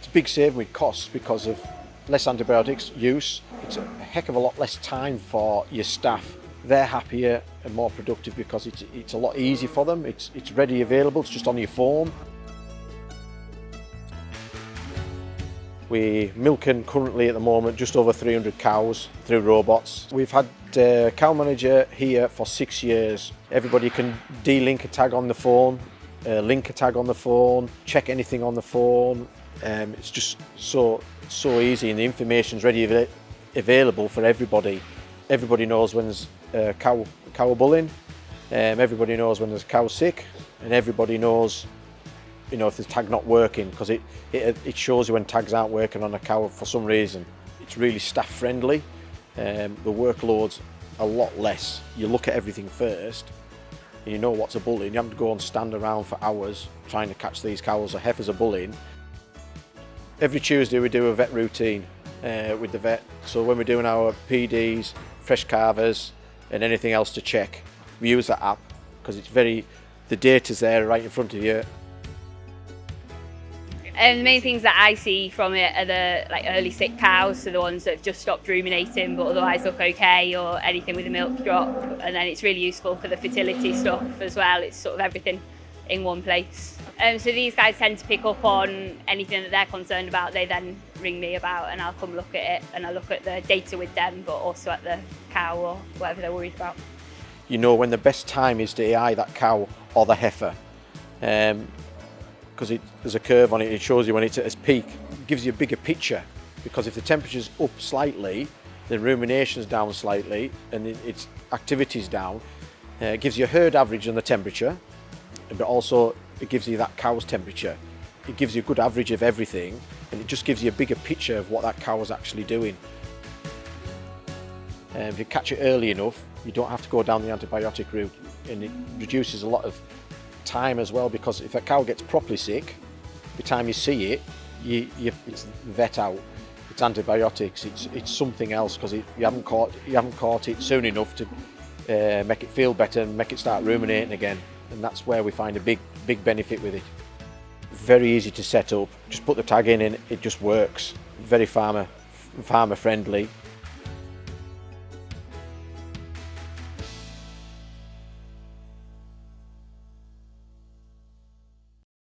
It's a big saving with costs because of less antibiotics use. It's a heck of a lot less time for your staff. They're happier and more productive because it's a lot easier for them. It's ready available, it's just on your phone. We're milking currently at the moment just over 300 cows through robots. We've had CowManager here for 6 years. Everybody can de-link a tag on the phone, link a tag on the phone, check anything on the phone. It's just so easy, and the information's ready available for everybody. Everybody knows when there's a cow bulling, everybody knows when there's a cow sick, and everybody knows, you know, if the tag not working, because it shows you when tags aren't working on a cow for some reason. It's really staff friendly. The workload's a lot less. You look at everything first, and you know what's a bulling. You haven't to go and stand around for hours trying to catch these cows or heifers are bulling. Every Tuesday we do a vet routine with the vet. So when we're doing our PDs, fresh calvers, and anything else to check, we use that app because the data's there right in front of you. And the main things that I see from it are the early sick cows, so the ones that have just stopped ruminating but otherwise look okay, or anything with a milk drop. And then it's really useful for the fertility stuff as well. It's sort of everything in one place. So these guys tend to pick up on anything that they're concerned about. They then ring me about, and I'll come look at it, and I look at the data with them, but also at the cow or whatever they're worried about. You know when the best time is to eye that cow or the heifer. Because there's a curve on it, it shows you when it's at its peak. It gives you a bigger picture, because if the temperature's up slightly, the rumination's down slightly, and its activity's down, it gives you a herd average on the temperature, but also it gives you that cow's temperature. It gives you a good average of everything, and it just gives you a bigger picture of what that cow is actually doing. If you catch it early enough, you don't have to go down the antibiotic route, and it reduces a lot of time as well, because if a cow gets properly sick, by the time you see it, it's vet out, it's antibiotics, it's something else, because you haven't caught it soon enough to make it feel better and make it start ruminating again. And that's where we find a big benefit with it. Very easy to set up, just put the tag in and it just works. Very farmer friendly.